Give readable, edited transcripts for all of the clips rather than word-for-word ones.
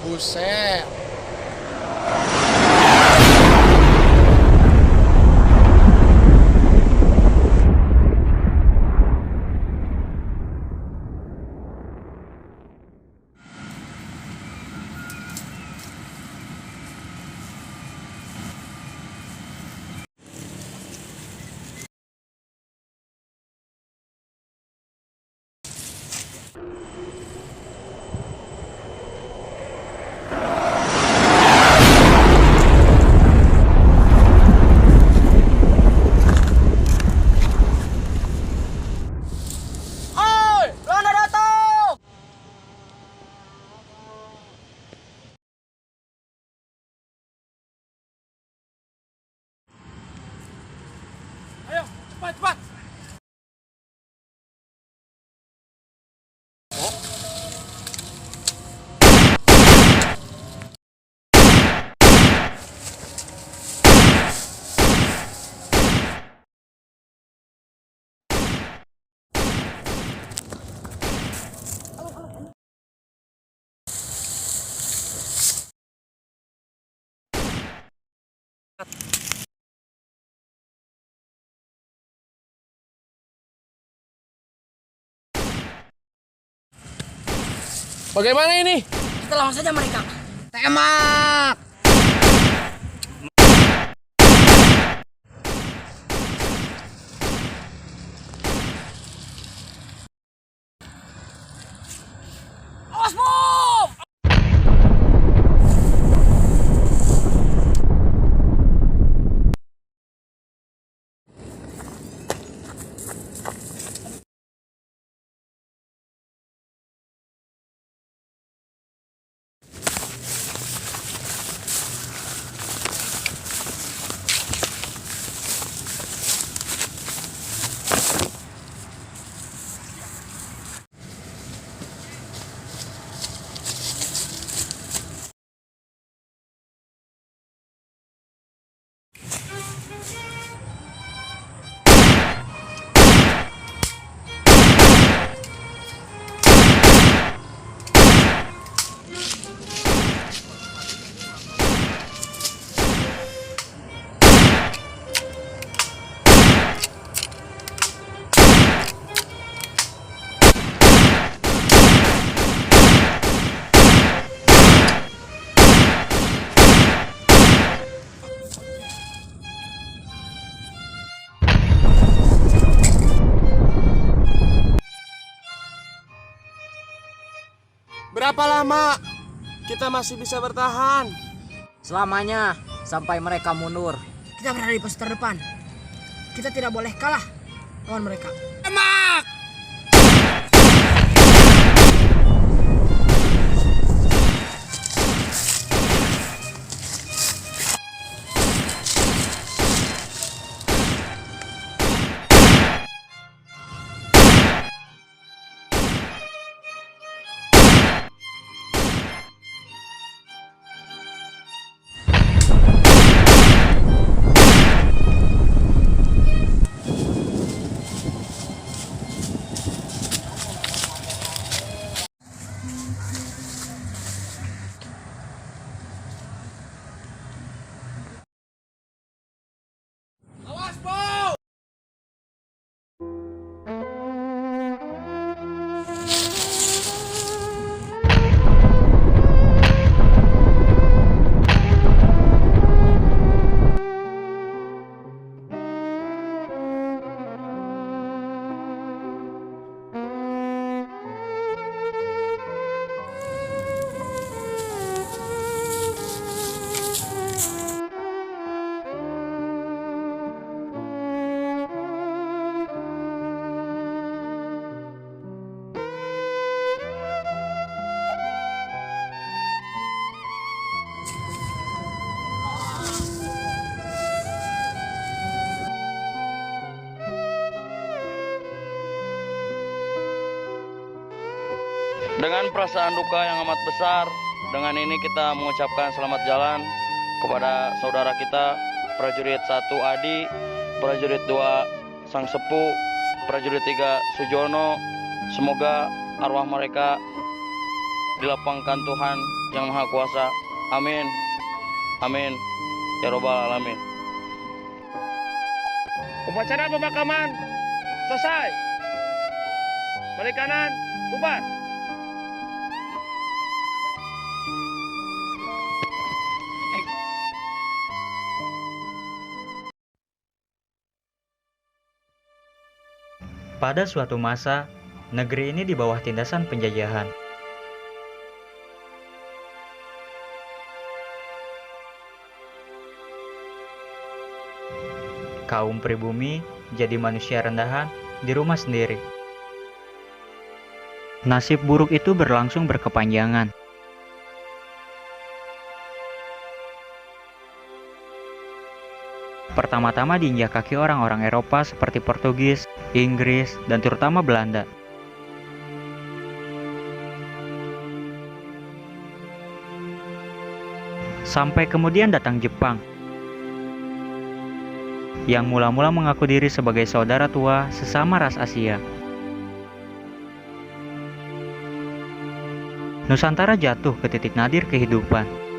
Buset. Ayo, cepat, cepat. Bagaimana ini? Kita lawan saja mereka. Tembak! Awas, bom! Berapa lama kita masih bisa bertahan? Selamanya sampai mereka mundur. Kita berada di pos terdepan. Kita tidak boleh kalah lawan mereka. Tembak! Awas, bom! Dengan perasaan duka yang amat besar, dengan ini kita mengucapkan selamat jalan kepada saudara kita, prajurit 1 Adi, prajurit 2 Sang Sepuh, prajurit 3 Sujono. Semoga arwah mereka dilapangkan Tuhan yang Maha Kuasa. Amin. Amin. Ya Robbal Alamin. Upacara pemakaman selesai. Balik kanan, bubar. Pada suatu masa, negeri ini di bawah tindasan penjajahan. Kaum pribumi jadi manusia rendahan di rumah sendiri. Nasib buruk itu berlangsung berkepanjangan. Pertama-tama diinjak kaki orang-orang Eropa seperti Portugis, Inggris, dan terutama Belanda. Sampai kemudian datang Jepang, yang mula-mula mengaku diri sebagai saudara tua sesama ras Asia. Nusantara jatuh ke titik nadir kehidupan.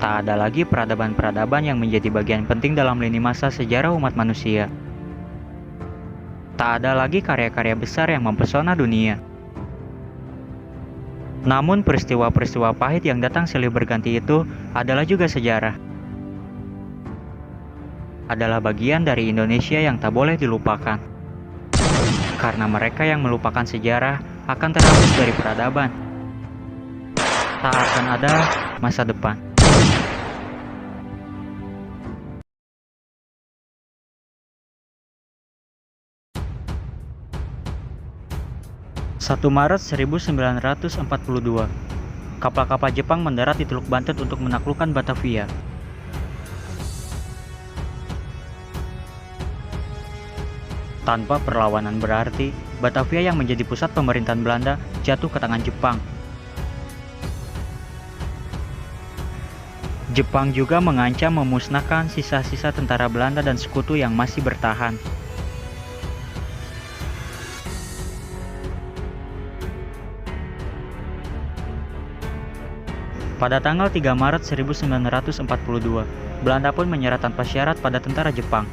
Tak ada lagi peradaban-peradaban yang menjadi bagian penting dalam lini masa sejarah umat manusia. Tak ada lagi karya-karya besar yang mempesona dunia. Namun peristiwa-peristiwa pahit yang datang silih berganti itu adalah juga sejarah. Adalah bagian dari Indonesia yang tak boleh dilupakan. Karena mereka yang melupakan sejarah akan terhapus dari peradaban. Tak akan ada masa depan. 1 Maret 1942, kapal-kapal Jepang mendarat di Teluk Banten untuk menaklukkan Batavia. Tanpa perlawanan berarti, Batavia yang menjadi pusat pemerintahan Belanda jatuh ke tangan Jepang. Jepang juga mengancam memusnahkan sisa-sisa tentara Belanda dan sekutu yang masih bertahan. Pada tanggal 3 Maret 1942, Belanda pun menyerah tanpa syarat pada tentara Jepang.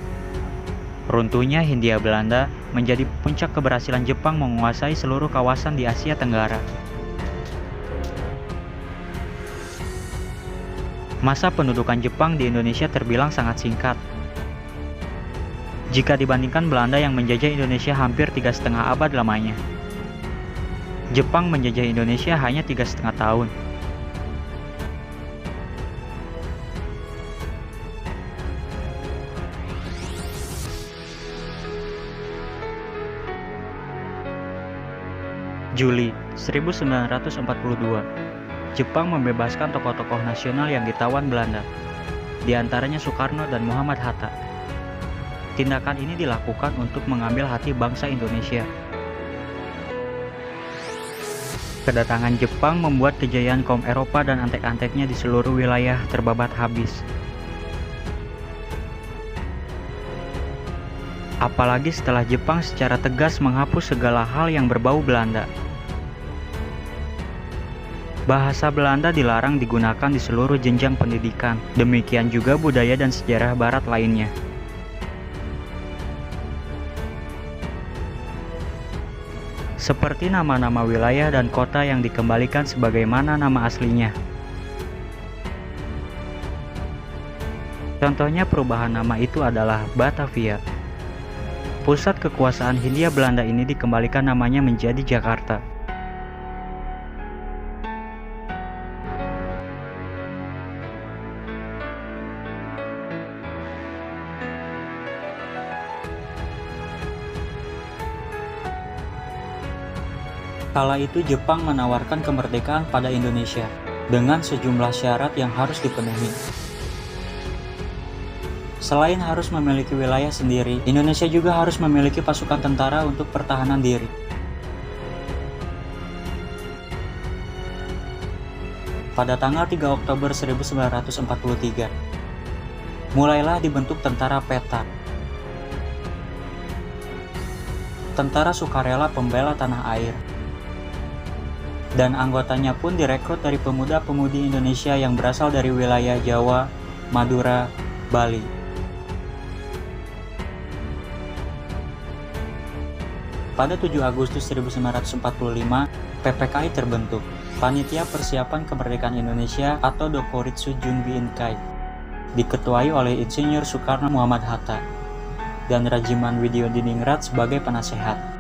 Runtuhnya Hindia Belanda menjadi puncak keberhasilan Jepang menguasai seluruh kawasan di Asia Tenggara. Masa pendudukan Jepang di Indonesia terbilang sangat singkat. Jika dibandingkan Belanda yang menjajah Indonesia hampir 3,5 abad lamanya. Jepang menjajah Indonesia hanya 3,5 tahun. Juli 1942, Jepang membebaskan tokoh-tokoh nasional yang ditawan Belanda, di antaranya Soekarno dan Muhammad Hatta. Tindakan ini dilakukan untuk mengambil hati bangsa Indonesia. Kedatangan Jepang membuat kejayaan kaum Eropa dan antek-anteknya di seluruh wilayah terbabat habis. Apalagi setelah Jepang secara tegas menghapus segala hal yang berbau Belanda. Bahasa Belanda dilarang digunakan di seluruh jenjang pendidikan, demikian juga budaya dan sejarah Barat lainnya. Seperti nama-nama wilayah dan kota yang dikembalikan sebagaimana nama aslinya. Contohnya perubahan nama itu adalah Batavia. Pusat kekuasaan Hindia Belanda ini dikembalikan namanya menjadi Jakarta. Kala itu Jepang menawarkan kemerdekaan pada Indonesia dengan sejumlah syarat yang harus dipenuhi. Selain harus memiliki wilayah sendiri, Indonesia juga harus memiliki pasukan tentara untuk pertahanan diri. pada tanggal 3 Oktober 1943. Mulailah dibentuk tentara peta. Tentara Sukarela Pembela Tanah Air. Dan anggotanya pun direkrut dari pemuda-pemudi Indonesia yang berasal dari wilayah Jawa, Madura, Bali. Pada 7 Agustus 1945, PPKI terbentuk, Panitia Persiapan Kemerdekaan Indonesia atau Dokoritsu Junbi Inkai, diketuai oleh Insinyur Soekarno Muhammad Hatta, dan Rajiman Widyodiningrat sebagai penasehat.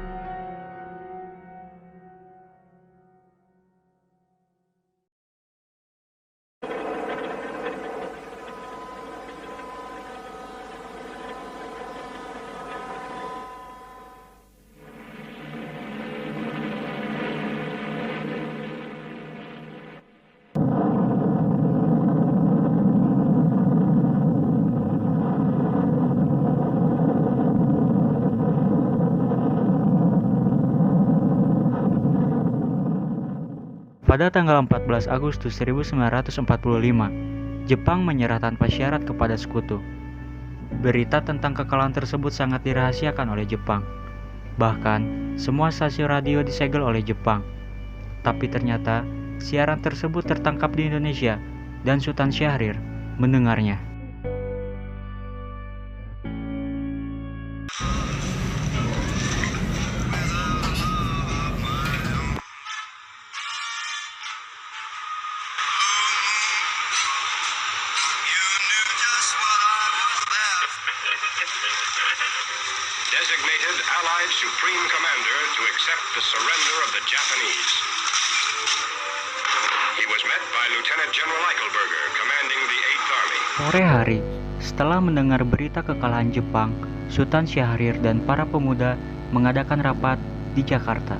Pada tanggal 14 Agustus 1945, Jepang menyerah tanpa syarat kepada sekutu. Berita tentang kekalahan tersebut sangat dirahasiakan oleh Jepang. Bahkan, semua stasiun radio disegel oleh Jepang. Tapi ternyata, siaran tersebut tertangkap di Indonesia dan Sultan Syahrir mendengarnya. Designated Allied Supreme Commander to accept the surrender of the Japanese. He was met by Lieutenant General Eichelberger, commanding the 8th Army. Sore hari, setelah mendengar berita kekalahan Jepang, Sultan Syahrir dan para pemuda mengadakan rapat di Jakarta.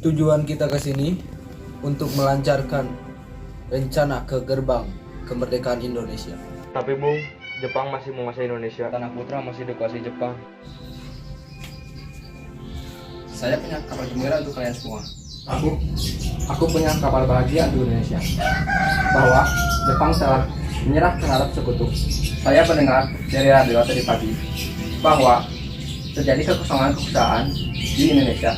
Tujuan kita ke sini untuk melancarkan rencana ke gerbang kemerdekaan Indonesia. Tapi Bung, Jepang masih menguasai Indonesia. Tanah Putra masih dikuasai Jepang. Saya punya kabar gembira untuk kalian semua. Aku punya kabar bahagia untuk Indonesia, bahwa Jepang telah menyerah terhadap sekutu. Saya mendengar dari radio tadi pagi bahwa terjadi kekosongan di Indonesia.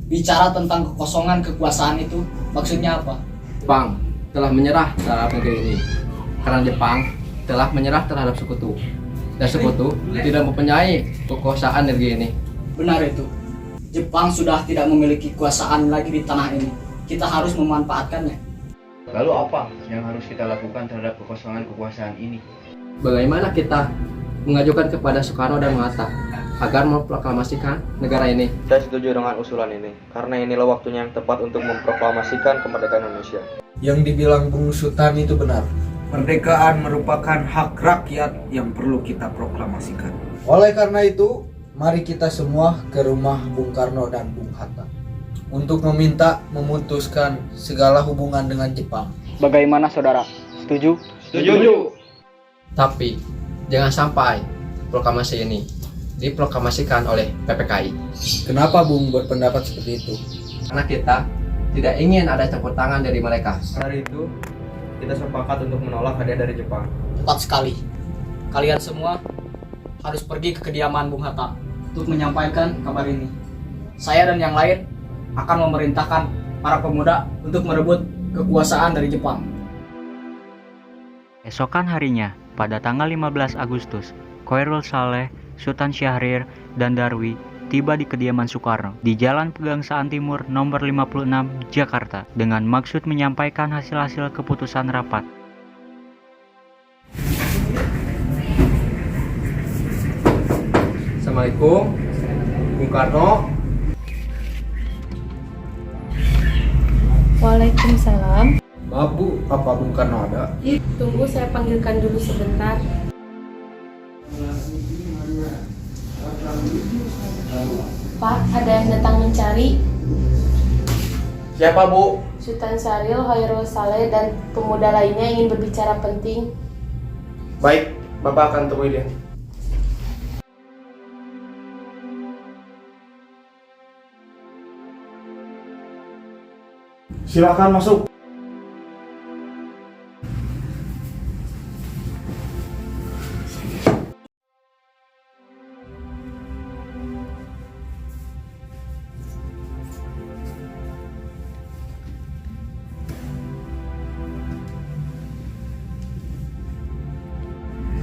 Bicara tentang kekosongan kekuasaan itu, maksudnya apa? Jepang telah menyerah terhadap negeri ini karena Jepang telah menyerah terhadap sekutu, dan sekutu tidak mempunyai kekuasaan negeri ini. Benar itu. Jepang sudah tidak memiliki kekuasaan lagi di tanah ini. Kita harus memanfaatkannya. Lalu apa yang harus kita lakukan terhadap kekosongan kekuasaan ini? Bagaimana kita mengajukan kepada Soekarno dan Hatta agar memproklamasikan negara ini? Saya setuju dengan usulan ini, karena inilah waktunya yang tepat untuk memproklamasikan kemerdekaan Indonesia. Yang dibilang Bung Sultan itu benar. Kemerdekaan merupakan hak rakyat yang perlu kita proklamasikan. Oleh karena itu, mari kita semua ke rumah Bung Karno dan Bung Hatta untuk meminta memutuskan segala hubungan dengan Jepang. Bagaimana saudara? Setuju? Setuju. Tapi jangan sampai proklamasi ini diproklamasikan oleh PPKI. Kenapa Bung berpendapat seperti itu? Karena kita tidak ingin ada campur tangan dari mereka. Hari itu, kita sepakat untuk menolak hadiah dari Jepang. Tepat sekali. Kalian semua harus pergi ke kediaman Bung Hatta untuk menyampaikan kabar ini. Saya dan yang lain akan memerintahkan para pemuda untuk merebut kekuasaan dari Jepang. Esokan harinya, pada tanggal 15 Agustus, Khairul Saleh, Sultan Syahrir, dan Darwi tiba di kediaman Soekarno di Jalan Pegangsaan Timur nomor 56, Jakarta, dengan maksud menyampaikan hasil-hasil keputusan rapat. Assalamualaikum, Bung Karno. Waalaikumsalam. Maaf Bu, apa Bung Karno ada? Tunggu, saya panggilkan dulu sebentar. Pak, ada yang datang mencari. Siapa Bu? Sultan Syahrir, Khairul Saleh, dan pemuda lainnya ingin berbicara penting. Baik, Bapak akan temui dia. Silakan masuk.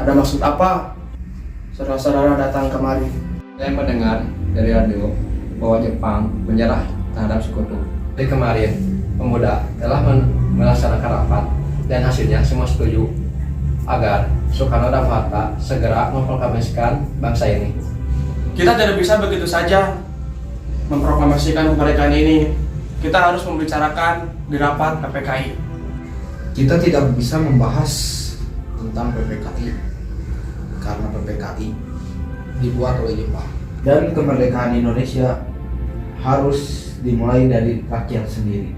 Ada maksud apa saudara-saudara datang kemari? Saya mendengar dari radio bahwa Jepang menyerah terhadap sekutu. Dari kemarin, pemuda telah melaksanakan rapat dan hasilnya semua setuju agar Soekarno dan Hatta segera memproklamasikan bangsa ini. Kita tidak bisa begitu saja memproklamasikan kemerdekaan ini. Kita harus membicarakan di rapat PPKI. Kita tidak bisa membahas tentang PPKI karena PPKI dibuat oleh Jepang. Dan kemerdekaan Indonesia harus dimulai dari rakyat sendiri,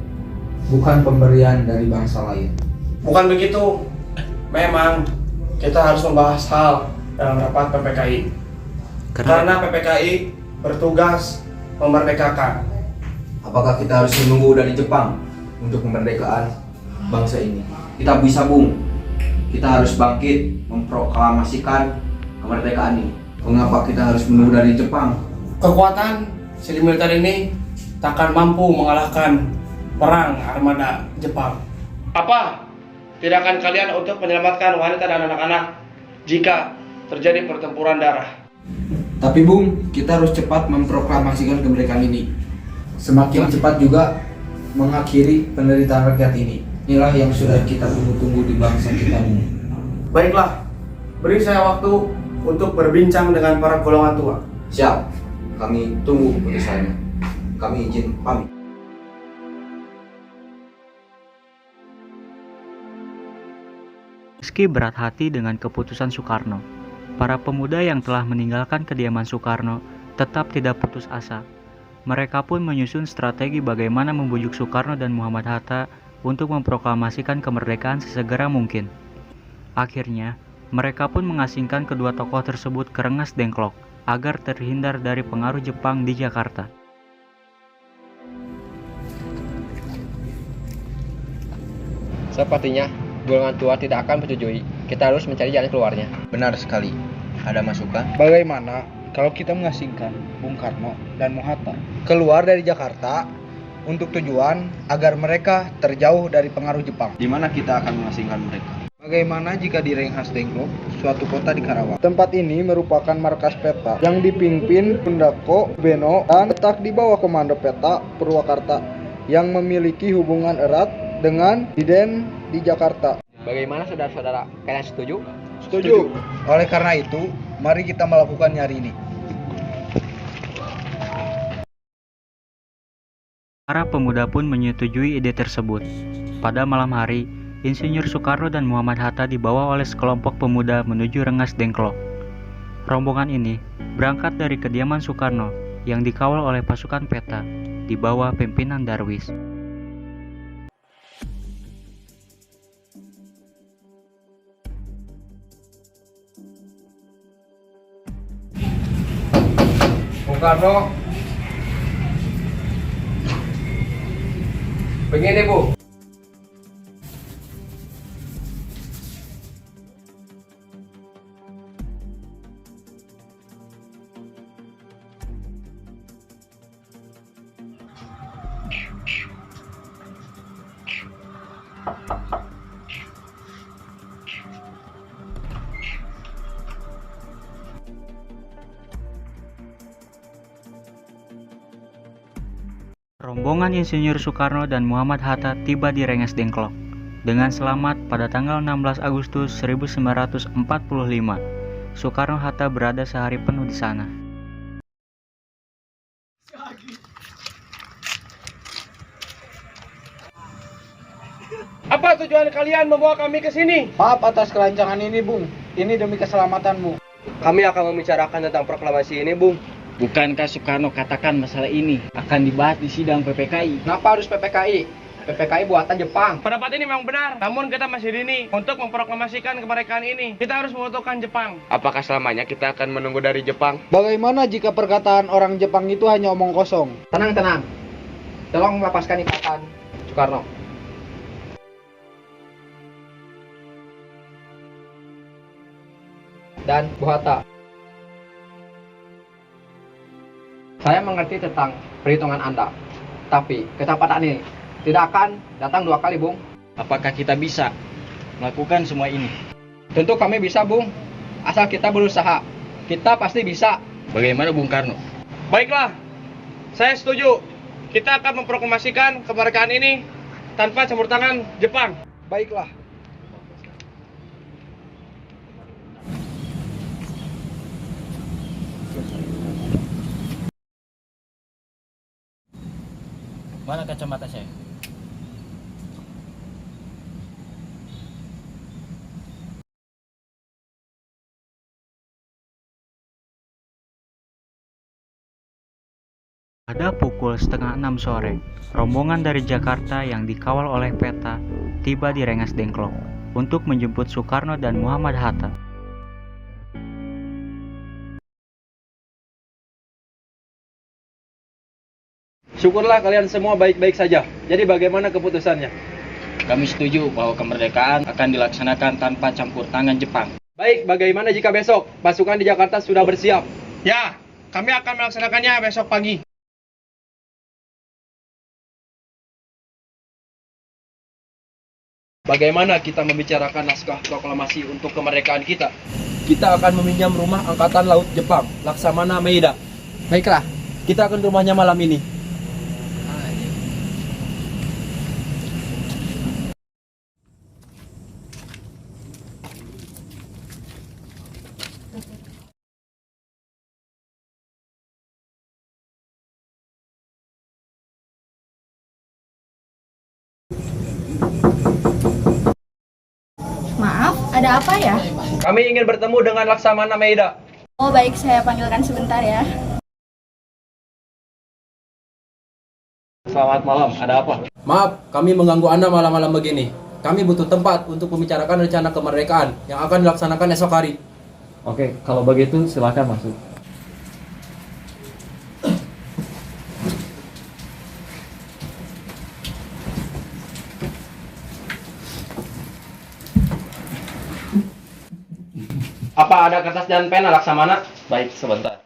bukan pemberian dari bangsa lain. Bukan begitu. Memang kita harus membahas hal dalam rapat PPKI. Karena PPKI bertugas memerdekakan. Apakah kita harus menunggu dari Jepang untuk kemerdekaan bangsa ini? Kita bisa, Bung. Kita harus bangkit memproklamasikan kemerdekaan ini. Mengapa kita harus menunggu dari Jepang? Kekuatan sili militer ini takkan mampu mengalahkan perang armada Jepang. Apa tindakan kalian untuk menyelamatkan wanita dan anak-anak jika terjadi pertempuran darah? Tapi Bung, kita harus cepat memproklamasikan kemerdekaan ini. Semakin cepat juga mengakhiri penderitaan rakyat ini. Inilah yang sudah kita tunggu-tunggu di bangsa kita ini. Baiklah, beri saya waktu untuk berbincang dengan para golongan tua. Siap, kami tunggu putusannya. Kami izin pamit. Meski berat hati dengan keputusan Soekarno, para pemuda yang telah meninggalkan kediaman Soekarno tetap tidak putus asa. Mereka pun menyusun strategi bagaimana membujuk Soekarno dan Muhammad Hatta untuk memproklamasikan kemerdekaan sesegera mungkin. Akhirnya, mereka pun mengasingkan kedua tokoh tersebut ke Rengas Dengklok agar terhindar dari pengaruh Jepang di Jakarta. Sepertinya golongan tua tidak akan menyetujui. Kita harus mencari jalan keluarnya. Benar sekali. Ada masukan? Bagaimana kalau kita mengasingkan Bung Karno dan Bung Hatta keluar dari Jakarta untuk tujuan agar mereka terjauh dari pengaruh Jepang? Di mana kita akan mengasingkan mereka? Bagaimana jika di Rengas Dengklok, suatu kota di Karawang? Tempat ini merupakan markas peta yang dipimpin Pundako Beno dan letak di bawah komando peta Purwakarta yang memiliki hubungan erat dengan Diden di Jakarta. Bagaimana saudara-saudara? Kalian setuju? Setuju. Oleh karena itu, mari kita melakukannya hari ini. Para pemuda pun menyetujui ide tersebut. Pada malam hari, Insinyur Soekarno dan Muhammad Hatta dibawa oleh sekelompok pemuda menuju Rengas Dengklok. Rombongan ini berangkat dari kediaman Soekarno yang dikawal oleh pasukan peta di bawah pimpinan Darwis. Bung Karno, begini Bu. Rombongan Insinyur Soekarno dan Muhammad Hatta tiba di Rengas Dengklok dengan selamat pada tanggal 16 Agustus 1945. Soekarno-Hatta berada sehari penuh di sana. Apa tujuan kalian membawa kami ke sini? Maaf atas kelancangan ini, Bung. Ini demi keselamatanmu. Kami akan membicarakan tentang proklamasi ini, Bung. Bukankah Soekarno katakan masalah ini akan dibahas di sidang PPKI? Kenapa harus PPKI? PPKI buatan Jepang. Pendapat ini memang benar, namun kita masih dini untuk memproklamasikan kemerdekaan ini. Kita harus membutuhkan Jepang. Apakah selamanya kita akan menunggu dari Jepang? Bagaimana jika perkataan orang Jepang itu hanya omong kosong? Tenang. Tolong melepaskan ikatan Soekarno. Dan Bu Hatta. Saya mengerti tentang perhitungan Anda, tapi ketepatan ini tidak akan datang dua kali, Bung. Apakah kita bisa melakukan semua ini? Tentu kami bisa, Bung. Asal kita berusaha, kita pasti bisa. Bagaimana Bung Karno? Baiklah, saya setuju. Kita akan memproklamasikan kemerdekaan ini tanpa campur tangan Jepang. Baiklah. Mana kacamata saya? Pada pukul setengah 6 sore, rombongan dari Jakarta yang dikawal oleh Peta tiba di Rengas Dengklok untuk menjemput Soekarno dan Muhammad Hatta. Syukurlah kalian semua baik-baik saja. Jadi bagaimana keputusannya? Kami setuju bahwa kemerdekaan akan dilaksanakan tanpa campur tangan Jepang. Baik, bagaimana jika besok pasukan di Jakarta sudah bersiap? Ya, kami akan melaksanakannya besok pagi. Bagaimana kita membicarakan naskah proklamasi untuk kemerdekaan kita? Kita akan meminjam rumah Angkatan Laut Jepang, Laksamana Maeda. Baiklah, Kita akan ke rumahnya malam ini. Maaf, ada apa ya? Kami ingin bertemu dengan Laksamana Maeda. Oh baik, saya panggilkan sebentar ya. Selamat malam, ada apa? Maaf, kami mengganggu Anda malam-malam begini. Kami butuh tempat untuk membicarakan rencana kemerdekaan yang akan dilaksanakan esok hari. Oke, kalau begitu silakan masuk. Apa ada kertas dan pena, Laksamana? Baik, sebentar.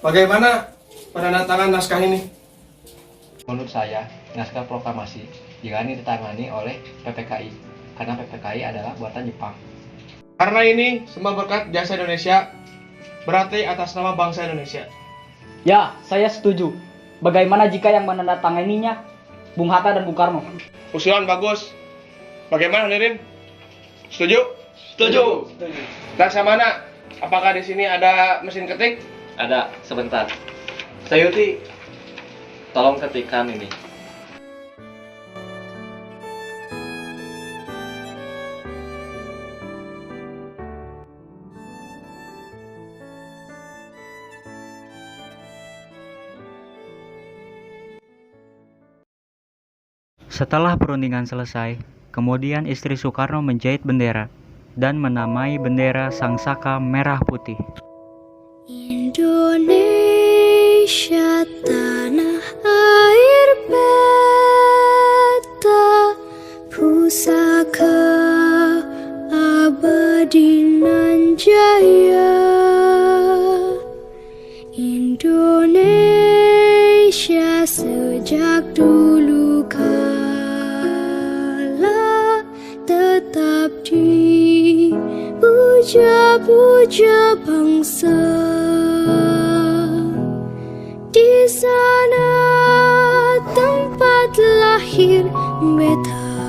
Bagaimana penandatangan naskah ini? Menurut saya, naskah proklamasi jika ini ditangani oleh PPKI, karena PPKI adalah buatan Jepang. Karena ini semua berkat jasa Indonesia, berarti atas nama bangsa Indonesia. Ya, saya setuju. Bagaimana jika yang menandatanganinya Bung Hatta dan Bung Karno? Usulan bagus. Bagaimana, Lirin? Setuju? Setuju. Laksamana, apakah di sini ada mesin ketik? Ada, sebentar. Sayuti, tolong ketikkan ini. Setelah perundingan selesai, kemudian istri Soekarno menjahit bendera dan menamai bendera Sangsaka Merah Putih. Indonesia tanah air beta, pusaka abadi nan jaya. Indonesia sejak dulu kala tetap dipuja. puja-puja bangsa. Di sana tempat lahir beta,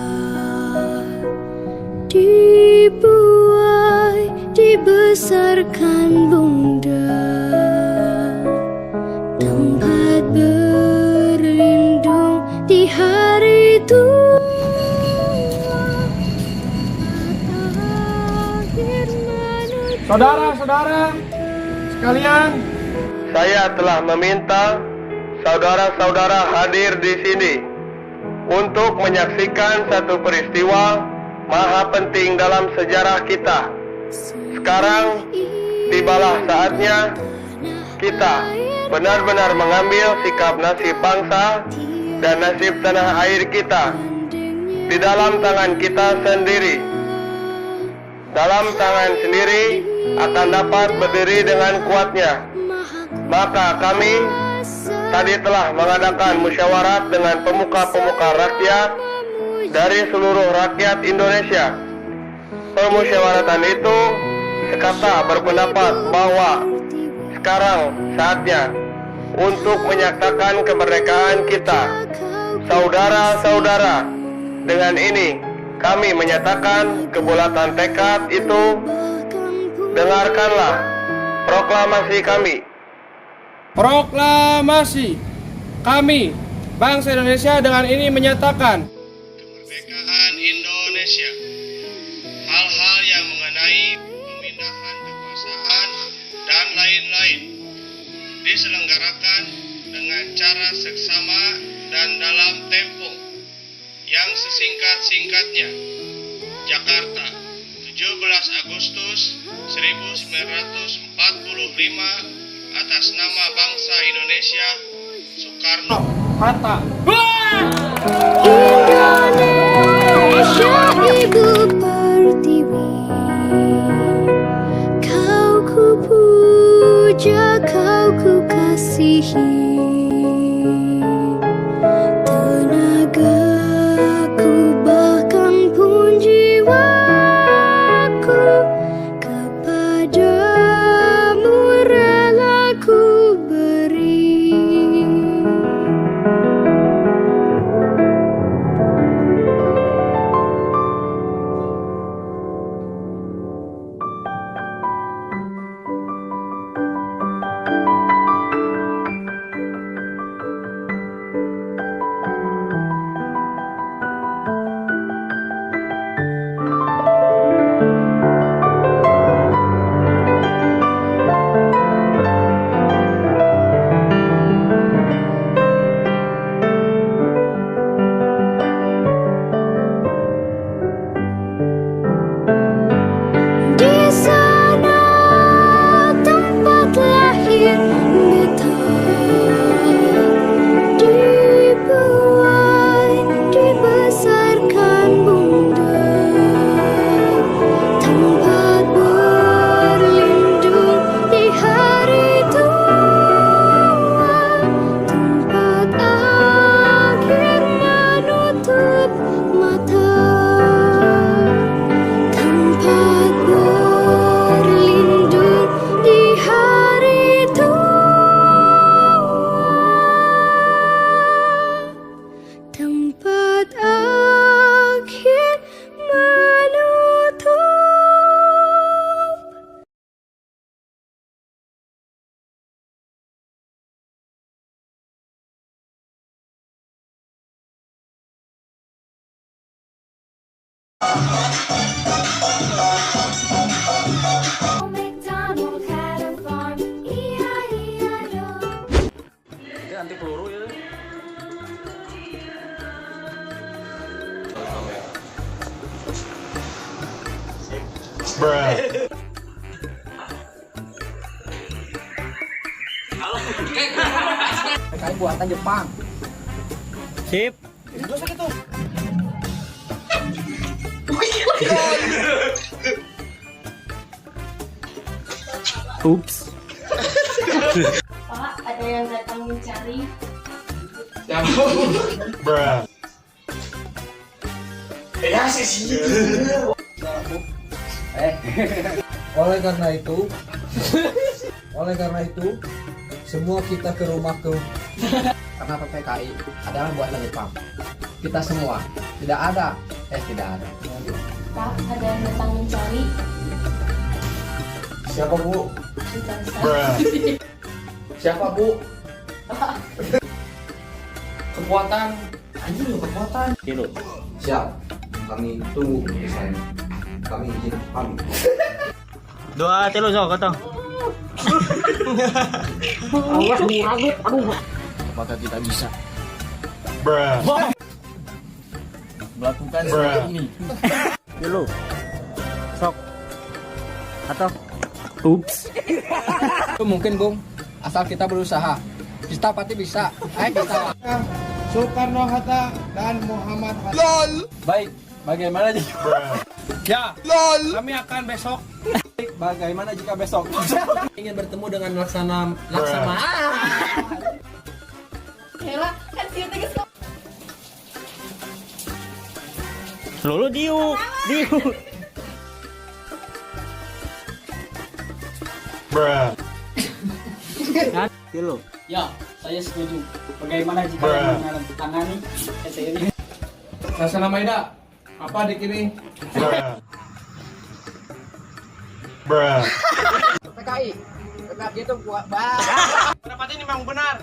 dibuai, dibesarkan bunda, tempat berlindung di hari tua. Saudara-saudara sekalian, Saya telah meminta saudara-saudara hadir di sini untuk menyaksikan satu peristiwa maha penting dalam sejarah kita. Sekarang tibalah saatnya kita benar-benar mengambil sikap nasib bangsa dan nasib tanah air kita di dalam tangan kita sendiri. Dalam tangan sendiri akan dapat berdiri dengan kuatnya. Maka kami tadi telah mengadakan musyawarat dengan pemuka-pemuka rakyat dari seluruh rakyat Indonesia. Permusyawaratan itu sekata berpendapat bahwa sekarang saatnya untuk menyatakan kemerdekaan kita. Saudara-saudara, dengan ini kami menyatakan kebulatan tekad itu. Dengarkanlah proklamasi kami. proklamasi kami, bangsa Indonesia dengan ini menyatakan kemerdekaan Indonesia. Hal-hal yang mengenai pemindahan kekuasaan dan lain-lain diselenggarakan dengan cara seksama dan dalam tempo yang sesingkat-singkatnya. Jakarta, 17 Agustus 1945, atas nama bangsa Indonesia, Soekarno Hatta. Indonesia Ibu Pertiwi, kau ku puja, kau ku kasihi. Tenagaku bahkan pun jiwaku kepadamu rela ku beri. Di sana tempat lahir beta, dibuai, dibesarkan bunda, tempat berlindung di hari tua, tempat akhir menutup mata, tempat berlindung di hari tua, tempat akhir menutup. Anti peluru ya. PKI buatan Jepang. Sip. Dosa gitu. Ups. Pak, ada yang datang mencari. Ya sih. Oleh karena itu, semua kita ke rumahku. Karena PPKI adalah buatan Jepang. Kita semua tidak ada. Pak, ada yang datang mencari. Siapa, Bu? Siapa, Bu? Kekuatan. Siap. Kami tunggu keputusannya. Kami izin pamit. 2, 3, sok kata. Apakah kita bisa Bruh. melakukan seperti ini? Dulu. Sok. Atau Itu mungkin, Bung. Asal kita berusaha. Kita pasti bisa. Ayo kita. Soekarno-Hatta dan Muhammad Hatta. Baik, bagaimana jika Kami akan besok. bagaimana jika besok ingin bertemu dengan Laksana Hela, kan sieu teh geus Lulu diu. Dulu. Ya, saya setuju. Bagaimana jika yang menandatangani SE ini? Sasana Maeda. Apa dik ini? PKI itu buat Pendapat ini memang benar.